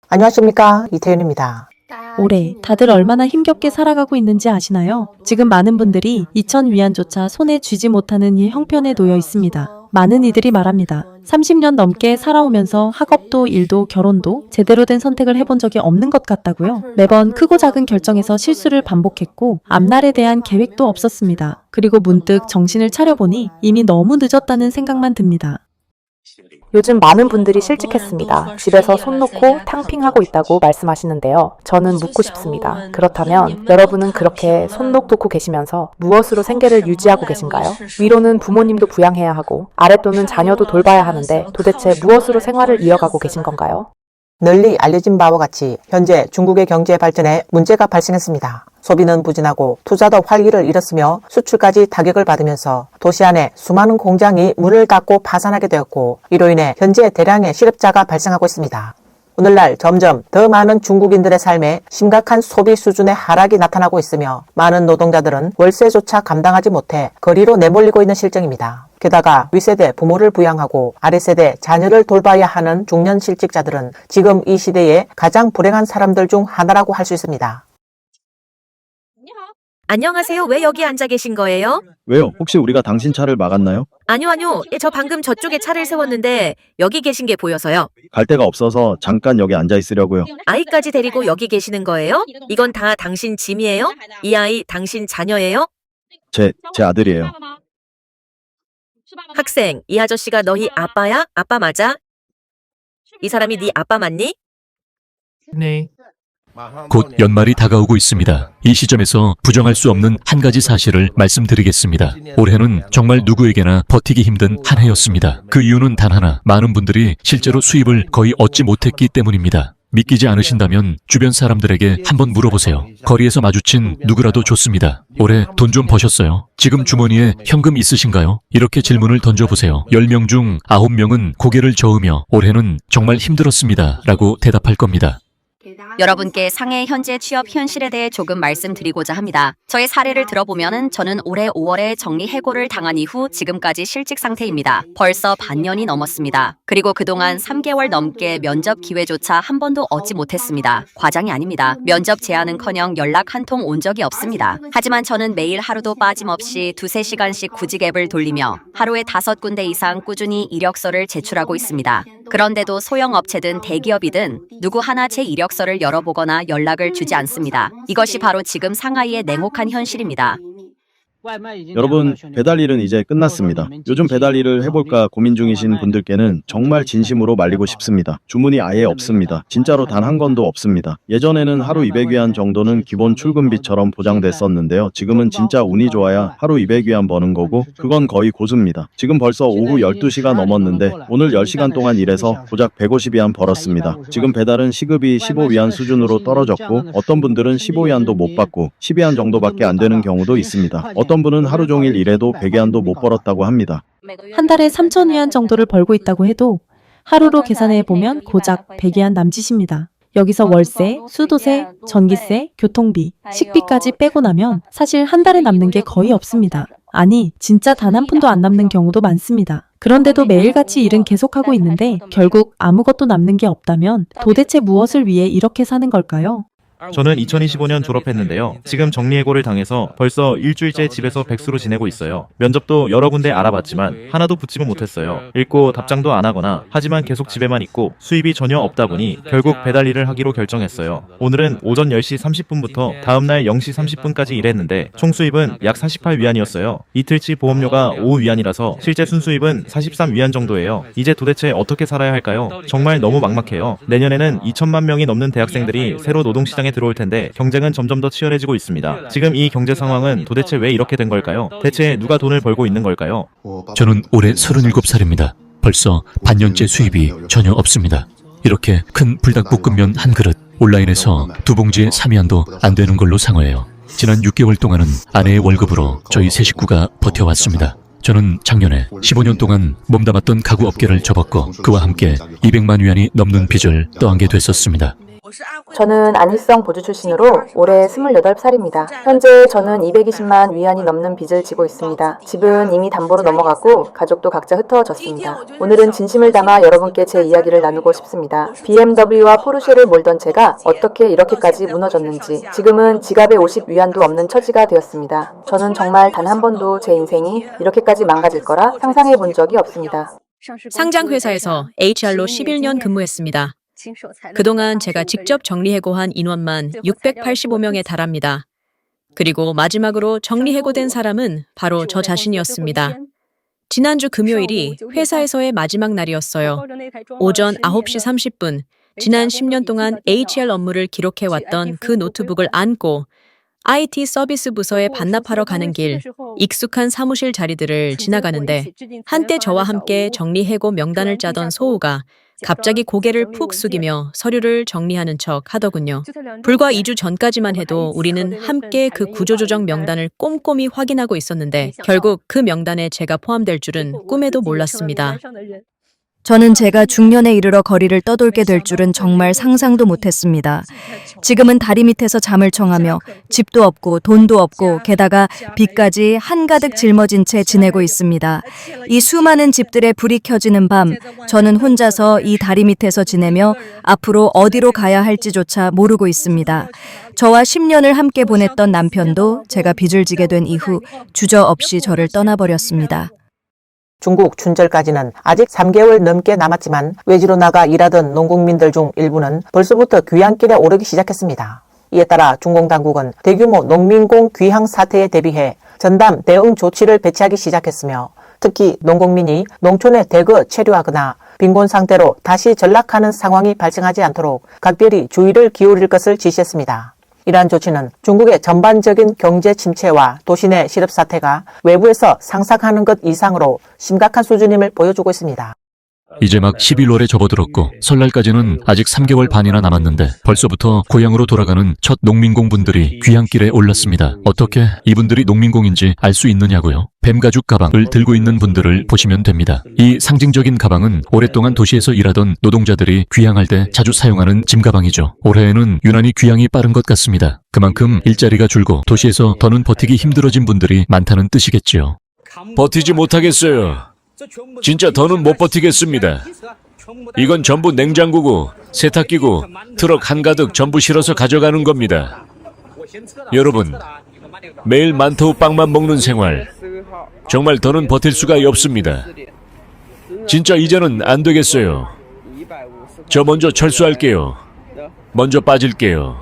안녕하십니까, 이태윤입니다. 올해 다들 얼마나 힘겹게 살아가고 있는지 아시나요? 지금 많은 분들이 2,000위안조차 손에 쥐지 못하는 이 형편에 놓여 있습니다. 많은 이들이 말합니다. 30년 넘게 살아오면서 학업도 일도 결혼도 제대로 된 선택을 해본 적이 없는 것 같다고요. 매번 크고 작은 결정에서 실수를 반복했고 앞날에 대한 계획도 없었습니다. 그리고 문득 정신을 차려보니 이미 너무 늦었다는 생각만 듭니다. 요즘 많은 분들이 실직했습니다. 집에서 손 놓고 탕핑하고 있다고 말씀하시는데요. 저는 묻고 싶습니다. 그렇다면 여러분은 그렇게 손 놓고 계시면서 무엇으로 생계를 유지하고 계신가요? 위로는 부모님도 부양해야 하고 아랫돈은 자녀도 돌봐야 하는데 도대체 무엇으로 생활을 이어가고 계신 건가요? 널리 알려진 바와 같이 현재 중국의 경제 발전에 문제가 발생했습니다. 소비는 부진하고 투자도 활기를 잃었으며 수출까지 타격을 받으면서 도시 안에 수많은 공장이 문을 닫고 파산하게 되었고 이로 인해 현재 대량의 실업자가 발생하고 있습니다. 오늘날 점점 더 많은 중국인들의 삶에 심각한 소비 수준의 하락이 나타나고 있으며 많은 노동자들은 월세조차 감당하지 못해 거리로 내몰리고 있는 실정입니다. 게다가 윗세대 부모를 부양하고 아랫세대 자녀를 돌봐야 하는 중년 실직자들은 지금 이 시대에 가장 불행한 사람들 중 하나라고 할 수 있습니다. 안녕하세요. 왜 여기 앉아 계신 거예요? 왜요? 혹시 우리가 당신 차를 막았나요? 아니요. 저 방금 저쪽에 차를 세웠는데 여기 계신 게 보여서요. 갈 데가 없어서 잠깐 여기 앉아 있으려고요. 아이까지 데리고 여기 계시는 거예요? 이건 다 당신 짐이에요? 이 아이 당신 자녀예요? 제 아들이에요. 학생, 이 아저씨가 너희 아빠야? 아빠 맞아? 이 사람이 네 아빠 맞니? 네. 곧 연말이 다가오고 있습니다. 이 시점에서 부정할 수 없는 한 가지 사실을 말씀드리겠습니다. 올해는 정말 누구에게나 버티기 힘든 한 해였습니다. 그 이유는 단 하나, 많은 분들이 실제로 수입을 거의 얻지 못했기 때문입니다. 믿기지 않으신다면 주변 사람들에게 한번 물어보세요. 거리에서 마주친 누구라도 좋습니다. 올해 돈 좀 버셨어요? 지금 주머니에 현금 있으신가요? 이렇게 질문을 던져보세요. 10명 중 9명은 고개를 저으며 올해는 정말 힘들었습니다 라고 대답할 겁니다. 여러분께 상해 현재 취업 현실에 대해 조금 말씀드리고자 합니다. 저의 사례를 들어보면 저는 올해 5월에 정리해고를 당한 이후 지금까지 실직 상태입니다. 벌써 반년이 넘었습니다. 그리고 그동안 3개월 넘게 면접 기회조차 한 번도 얻지 못했습니다. 과장이 아닙니다. 면접 제안은커녕 연락 한 통 온 적이 없습니다. 하지만 저는 매일 하루도 빠짐없이 2~3시간씩 구직 앱을 돌리며 하루에 5군데 이상 꾸준히 이력서를 제출하고 있습니다. 그런데도 소형업체든 대기업이든 누구 하나 제 이력서를 열어보거나 연락을 주지 않습니다. 이것이 바로 지금 상하이의 냉혹한 현실입니다. 여러분, 배달 일은 이제 끝났습니다. 요즘 배달 일을 해볼까 고민 중이신 분들께는 정말 진심으로 말리고 싶습니다. 주문이 아예 없습니다. 진짜로 단 한 건도 없습니다. 예전에는 하루 200위안 정도는 기본 출근비처럼 보장됐었는데요. 지금은 진짜 운이 좋아야 하루 200위안 버는 거고 그건 거의 고수입니다. 지금 벌써 오후 12시가 넘었는데 오늘 10시간 동안 일해서 고작 150위안 벌었습니다. 지금 배달은 시급이 15위안 수준으로 떨어졌고 어떤 분들은 15위안도 못 받고 10위안 정도밖에 안 되는 경우도 있습니다. 어떤 분은 하루 종일 일해도 100위안도 못 벌었다고 합니다. 한 달에 3,000위안 정도를 벌고 있다고 해도 하루로 계산해 보면 고작 100위안 남짓입니다. 여기서 월세, 수도세, 전기세, 교통비, 식비까지 빼고 나면 사실 한 달에 남는 게 거의 없습니다. 아니, 진짜 단 한 푼도 안 남는 경우도 많습니다. 그런데도 매일같이 일은 계속하고 있는데 결국 아무것도 남는 게 없다면 도대체 무엇을 위해 이렇게 사는 걸까요? 저는 2025년 졸업했는데요. 지금 정리해고를 당해서 벌써 일주일째 집에서 백수로 지내고 있어요. 면접도 여러 군데 알아봤지만 하나도 붙지는 못했어요. 읽고 답장도 안 하거나 하지만 계속 집에만 있고 수입이 전혀 없다 보니 결국 배달 일을 하기로 결정했어요. 오늘은 오전 10시 30분부터 다음날 0시 30분까지 일했는데 총 수입은 약 48위안이었어요. 이틀치 보험료가 5위안이라서 실제 순수입은 43위안 정도예요. 이제 도대체 어떻게 살아야 할까요? 정말 너무 막막해요. 내년에는 2천만 명이 넘는 대학생들이 새로 노동시장에 들어올 텐데 경쟁은 점점 더 치열해지고 있습니다. 지금 이 경제 상황은 도대체 왜 이렇게 된 걸까요? 대체 누가 돈을 벌고 있는 걸까요? 저는 올해 37살입니다. 벌써 반년째 수입이 전혀 없습니다. 이렇게 큰 불닭볶음면 한 그릇, 온라인에서 2봉지의 3위안도 안 되는 걸로 상호해요. 지난 6개월 동안은 아내의 월급으로 저희 세 식구가 버텨왔습니다. 저는 작년에 15년 동안 몸담았던 가구 업계를 접었고 그와 함께 200만 위안이 넘는 빚을 떠안게 됐었습니다. 저는 안일성 보주 출신으로 올해 28살입니다. 현재 저는 220만 위안이 넘는 빚을 지고 있습니다. 집은 이미 담보로 넘어갔고 가족도 각자 흩어졌습니다. 오늘은 진심을 담아 여러분께 제 이야기를 나누고 싶습니다. BMW와 포르쉐를 몰던 제가 어떻게 이렇게까지 무너졌는지, 지금은 지갑에 50위안도 없는 처지가 되었습니다. 저는 정말 단 한 번도 제 인생이 이렇게까지 망가질 거라 상상해 본 적이 없습니다. 상장 회사에서 HR로 11년 근무했습니다. 그동안 제가 직접 정리해고한 인원만 685명에 달합니다. 그리고 마지막으로 정리해고된 사람은 바로 저 자신이었습니다. 지난주 금요일이 회사에서의 마지막 날이었어요. 오전 9시 30분, 지난 10년 동안 HR 업무를 기록해왔던 그 노트북을 안고 IT 서비스 부서에 반납하러 가는 길, 익숙한 사무실 자리들을 지나가는데 한때 저와 함께 정리해고 명단을 짜던 소우가 갑자기 고개를 푹 숙이며 서류를 정리하는 척 하더군요. 불과 2주 전까지만 해도 우리는 함께 그 구조조정 명단을 꼼꼼히 확인하고 있었는데 결국 그 명단에 제가 포함될 줄은 꿈에도 몰랐습니다. 저는 제가 중년에 이르러 거리를 떠돌게 될 줄은 정말 상상도 못했습니다. 지금은 다리 밑에서 잠을 청하며 집도 없고 돈도 없고 게다가 빚까지 한가득 짊어진 채 지내고 있습니다. 이 수많은 집들의 불이 켜지는 밤, 저는 혼자서 이 다리 밑에서 지내며 앞으로 어디로 가야 할지조차 모르고 있습니다. 저와 10년을 함께 보냈던 남편도 제가 빚을 지게 된 이후 주저없이 저를 떠나버렸습니다. 중국 춘절까지는 아직 3개월 넘게 남았지만 외지로 나가 일하던 농국민들 중 일부는 벌써부터 귀향길에 오르기 시작했습니다. 이에 따라 중공 당국은 대규모 농민공 귀향 사태에 대비해 전담 대응 조치를 배치하기 시작했으며 특히 농국민이 농촌에 대거 체류하거나 빈곤 상태로 다시 전락하는 상황이 발생하지 않도록 각별히 주의를 기울일 것을 지시했습니다. 이러한 조치는 중국의 전반적인 경제 침체와 도시 내 실업 사태가 외부에서 상상하는 것 이상으로 심각한 수준임을 보여주고 있습니다. 이제 막 11월에 접어들었고 설날까지는 아직 3개월 반이나 남았는데 벌써부터 고향으로 돌아가는 첫 농민공분들이 귀향길에 올랐습니다. 어떻게 이분들이 농민공인지 알 수 있느냐고요? 뱀가죽 가방을 들고 있는 분들을 보시면 됩니다. 이 상징적인 가방은 오랫동안 도시에서 일하던 노동자들이 귀향할 때 자주 사용하는 짐가방이죠. 올해에는 유난히 귀향이 빠른 것 같습니다. 그만큼 일자리가 줄고 도시에서 더는 버티기 힘들어진 분들이 많다는 뜻이겠지요. 버티지 못하겠어요. 진짜 더는 못 버티겠습니다. 이건 전부 냉장고고 세탁기고 트럭 한가득 전부 실어서 가져가는 겁니다. 여러분, 매일 만토 빵만 먹는 생활 정말 더는 버틸 수가 없습니다. 진짜 이제는 안 되겠어요. 저 먼저 철수할게요. 먼저 빠질게요.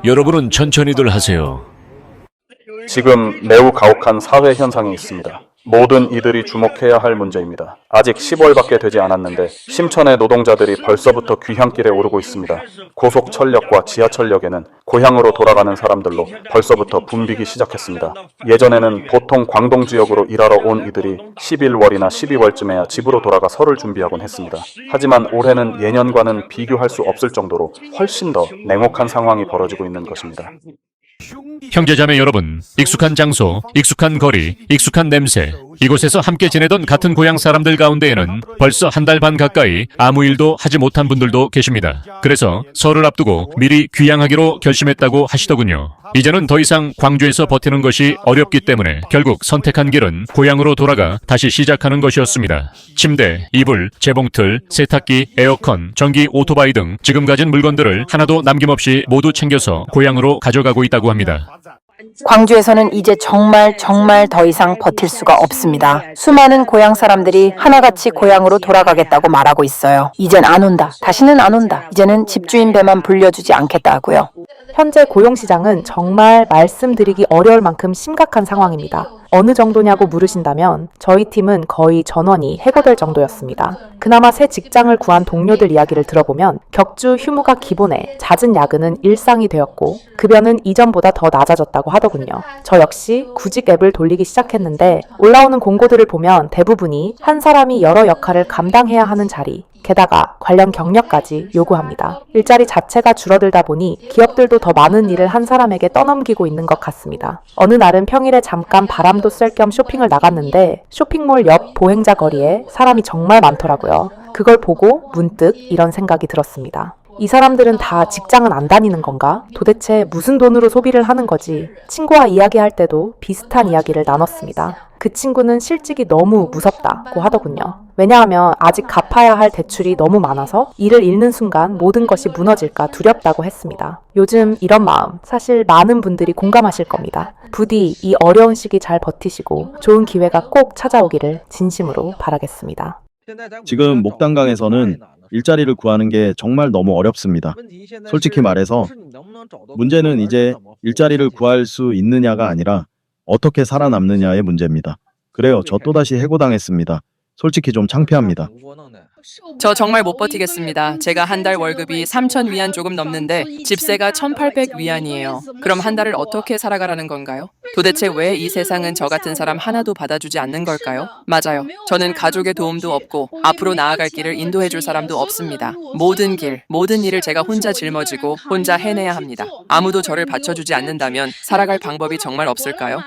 여러분은 천천히들 하세요. 지금 매우 가혹한 사회 현상이 있습니다. 모든 이들이 주목해야 할 문제입니다. 아직 10월밖에 되지 않았는데 심천의 노동자들이 벌써부터 귀향길에 오르고 있습니다. 고속철역과 지하철역에는 고향으로 돌아가는 사람들로 벌써부터 붐비기 시작했습니다. 예전에는 보통 광동 지역으로 일하러 온 이들이 11월이나 12월쯤에야 집으로 돌아가 설을 준비하곤 했습니다. 하지만 올해는 예년과는 비교할 수 없을 정도로 훨씬 더 냉혹한 상황이 벌어지고 있는 것입니다. 형제자매 여러분, 익숙한 장소, 익숙한 거리, 익숙한 냄새, 이곳에서 함께 지내던 같은 고향 사람들 가운데에는 벌써 한 달 반 가까이 아무 일도 하지 못한 분들도 계십니다. 그래서 설을 앞두고 미리 귀향하기로 결심했다고 하시더군요. 이제는 더 이상 광주에서 버티는 것이 어렵기 때문에 결국 선택한 길은 고향으로 돌아가 다시 시작하는 것이었습니다. 침대, 이불, 재봉틀, 세탁기, 에어컨, 전기 오토바이 등 지금 가진 물건들을 하나도 남김없이 모두 챙겨서 고향으로 가져가고 있다고 합니다. 광주에서는 이제 정말 더 이상 버틸 수가 없습니다. 수많은 고향 사람들이 하나같이 고향으로 돌아가겠다고 말하고 있어요. 이젠 안 온다. 다시는 안 온다. 이제는 집주인 배만 불려주지 않겠다고요. 현재 고용시장은 정말 말씀드리기 어려울 만큼 심각한 상황입니다. 어느 정도냐고 물으신다면 저희 팀은 거의 전원이 해고될 정도였습니다. 그나마 새 직장을 구한 동료들 이야기를 들어보면 격주 휴무가 기본에 잦은 야근은 일상이 되었고 급여는 이전보다 더 낮아졌다고 하더군요. 저 역시 구직 앱을 돌리기 시작했는데 올라오는 공고들을 보면 대부분이 한 사람이 여러 역할을 감당해야 하는 자리, 게다가 관련 경력까지 요구합니다. 일자리 자체가 줄어들다 보니 기업들도 더 많은 일을 한 사람에게 떠넘기고 있는 것 같습니다. 어느 날은 평일에 잠깐 바람도 쐴 겸 쇼핑을 나갔는데 쇼핑몰 옆 보행자 거리에 사람이 정말 많더라고요. 그걸 보고 문득 이런 생각이 들었습니다. 이 사람들은 다 직장은 안 다니는 건가? 도대체 무슨 돈으로 소비를 하는 거지? 친구와 이야기할 때도 비슷한 이야기를 나눴습니다. 그 친구는 실직이 너무 무섭다고 하더군요. 왜냐하면 아직 갚아야 할 대출이 너무 많아서 일을 잃는 순간 모든 것이 무너질까 두렵다고 했습니다. 요즘 이런 마음 사실 많은 분들이 공감하실 겁니다. 부디 이 어려운 시기 잘 버티시고 좋은 기회가 꼭 찾아오기를 진심으로 바라겠습니다. 지금 목단강에서는 일자리를 구하는 게 정말 너무 어렵습니다. 솔직히 말해서 문제는 이제 일자리를 구할 수 있느냐가 아니라 어떻게 살아남느냐의 문제입니다. 그래요, 저 또다시 해고당했습니다. 솔직히 좀 창피합니다. 저 정말 못 버티겠습니다. 제가 한 달 월급이 3,000위안 조금 넘는데 집세가 1,800위안이에요. 그럼 한 달을 어떻게 살아가라는 건가요? 도대체 왜 이 세상은 저 같은 사람 하나도 받아주지 않는 걸까요? 맞아요. 저는 가족의 도움도 없고 앞으로 나아갈 길을 인도해줄 사람도 없습니다. 모든 일을 제가 혼자 짊어지고 혼자 해내야 합니다. 아무도 저를 받쳐주지 않는다면 살아갈 방법이 정말 없을까요?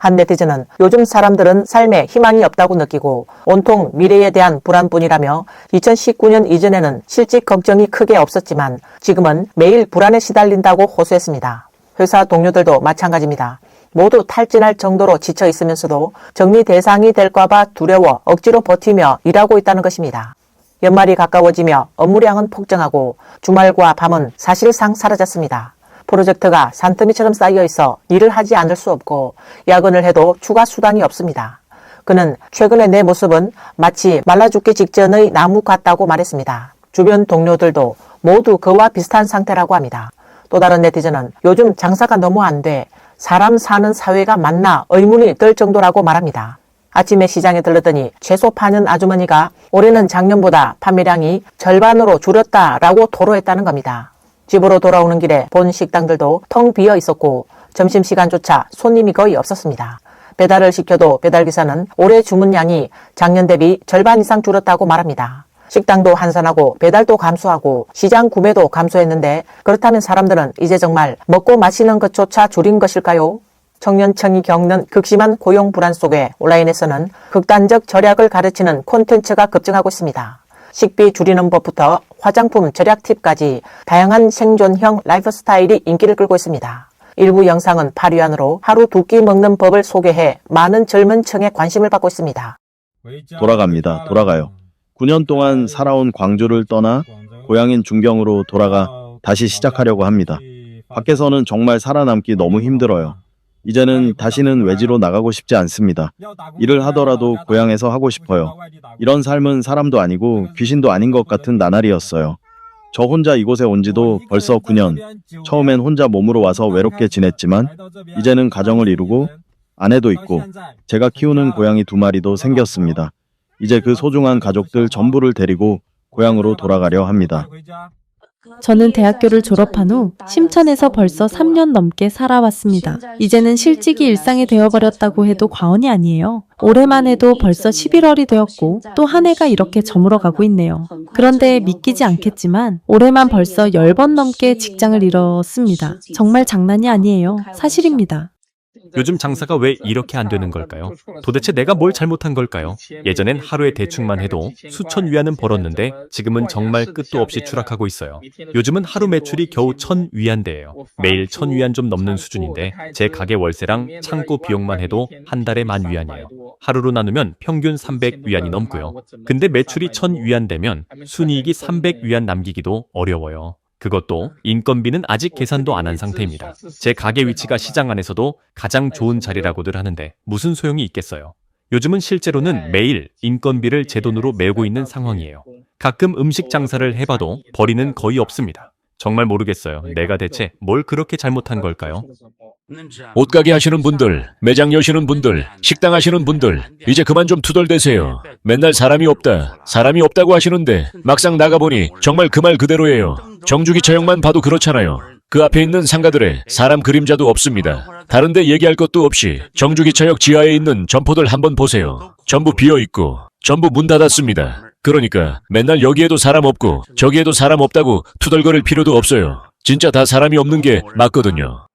한 네티즌은 요즘 사람들은 삶에 희망이 없다고 느끼고 온통 미래에 대한 불안뿐이라며 2019년 이전에는 실직 걱정이 크게 없었지만 지금은 매일 불안에 시달린다고 호소했습니다. 회사 동료들도 마찬가지입니다. 모두 탈진할 정도로 지쳐 있으면서도 정리 대상이 될까봐 두려워 억지로 버티며 일하고 있다는 것입니다. 연말이 가까워지며 업무량은 폭증하고 주말과 밤은 사실상 사라졌습니다. 프로젝트가 산더미처럼 쌓여 있어 일을 하지 않을 수 없고 야근을 해도 추가 수당이 없습니다. 그는 최근에 내 모습은 마치 말라 죽기 직전의 나무 같다고 말했습니다. 주변 동료들도 모두 그와 비슷한 상태라고 합니다. 또 다른 네티즌은 요즘 장사가 너무 안 돼 사람 사는 사회가 맞나 의문이 들 정도라고 말합니다. 아침에 시장에 들렀더니 채소 파는 아주머니가 올해는 작년보다 판매량이 절반으로 줄었다라고 토로했다는 겁니다. 집으로 돌아오는 길에 본 식당들도 텅 비어 있었고 점심시간조차 손님이 거의 없었습니다. 배달을 시켜도 배달기사는 올해 주문량이 작년 대비 절반 이상 줄었다고 말합니다. 식당도 한산하고 배달도 감소하고 시장 구매도 감소했는데 그렇다면 사람들은 이제 정말 먹고 마시는 것조차 줄인 것일까요? 청년층이 겪는 극심한 고용 불안 속에 온라인에서는 극단적 절약을 가르치는 콘텐츠가 급증하고 있습니다. 식비 줄이는 법부터 화장품 절약 팁까지 다양한 생존형 라이프 스타일이 인기를 끌고 있습니다. 일부 영상은 8위안으로 하루 2끼 먹는 법을 소개해 많은 젊은 층의 관심을 받고 있습니다. 돌아갑니다. 돌아가요. 9년 동안 살아온 광주를 떠나 고향인 중경으로 돌아가 다시 시작하려고 합니다. 밖에서는 정말 살아남기 너무 힘들어요. 이제는 다시는 외지로 나가고 싶지 않습니다. 일을 하더라도 고향에서 하고 싶어요. 이런 삶은 사람도 아니고 귀신도 아닌 것 같은 나날이었어요. 저 혼자 이곳에 온 지도 벌써 9년. 처음엔 혼자 몸으로 와서 외롭게 지냈지만 이제는 가정을 이루고 아내도 있고 제가 키우는 고양이 2마리도 생겼습니다. 이제 그 소중한 가족들 전부를 데리고 고향으로 돌아가려 합니다. 저는 대학교를 졸업한 후 심천에서 벌써 3년 넘게 살아왔습니다. 이제는 실직이 일상이 되어버렸다고 해도 과언이 아니에요. 올해만 해도 벌써 11월이 되었고 또 한 해가 이렇게 저물어가고 있네요. 그런데 믿기지 않겠지만 올해만 벌써 10번 넘게 직장을 잃었습니다. 정말 장난이 아니에요. 사실입니다. 요즘 장사가 왜 이렇게 안 되는 걸까요? 도대체 내가 뭘 잘못한 걸까요? 예전엔 하루에 대충만 해도 수천 위안은 벌었는데 지금은 정말 끝도 없이 추락하고 있어요. 요즘은 하루 매출이 겨우 1,000위안대예요. 매일 1,000위안 좀 넘는 수준인데 제 가게 월세랑 창고 비용만 해도 한 달에 10,000위안이에요. 하루로 나누면 평균 300위안이 넘고요. 근데 매출이 1,000위안 되면 순이익이 300위안 남기기도 어려워요. 그것도 인건비는 아직 계산도 안 한 상태입니다. 제 가게 위치가 시장 안에서도 가장 좋은 자리라고들 하는데 무슨 소용이 있겠어요. 요즘은 실제로는 매일 인건비를 제 돈으로 메우고 있는 상황이에요. 가끔 음식 장사를 해봐도 벌이는 거의 없습니다. 정말 모르겠어요. 내가 대체 뭘 그렇게 잘못한 걸까요? 옷가게 하시는 분들, 매장 여시는 분들, 식당 하시는 분들 이제 그만 좀 투덜대세요. 맨날 사람이 없다고 하시는데 막상 나가보니 정말 그 말 그대로예요. 정주기차역만 봐도 그렇잖아요. 그 앞에 있는 상가들에 사람 그림자도 없습니다. 다른 데 얘기할 것도 없이 정주기차역 지하에 있는 점포들 한번 보세요. 전부 비어있고 전부 문 닫았습니다. 그러니까 맨날 여기에도 사람 없고 저기에도 사람 없다고 투덜거릴 필요도 없어요. 진짜 다 사람이 없는 게 맞거든요.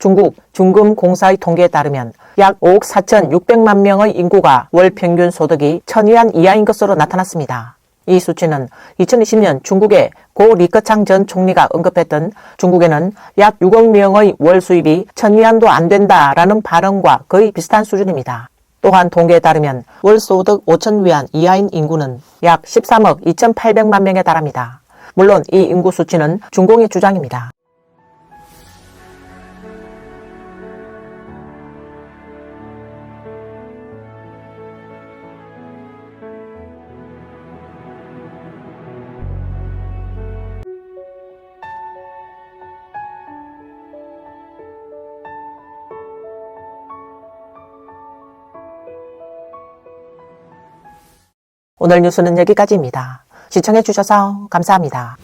중국 중금공사의 통계에 따르면 약 5억 4,600만 명의 인구가 월 평균 소득이 1,000위안 이하인 것으로 나타났습니다. 이 수치는 2020년 중국의 고 리커창 전 총리가 언급했던 중국에는 약 6억 명의 월 수입이 1000위안도 안 된다라는 발언과 거의 비슷한 수준입니다. 또한 통계에 따르면 월 소득 5,000위안 이하인 인구는 약 13억 2,800만 명에 달합니다. 물론 이 인구 수치는 중공의 주장입니다. 오늘 뉴스는 여기까지입니다. 시청해주셔서 감사합니다.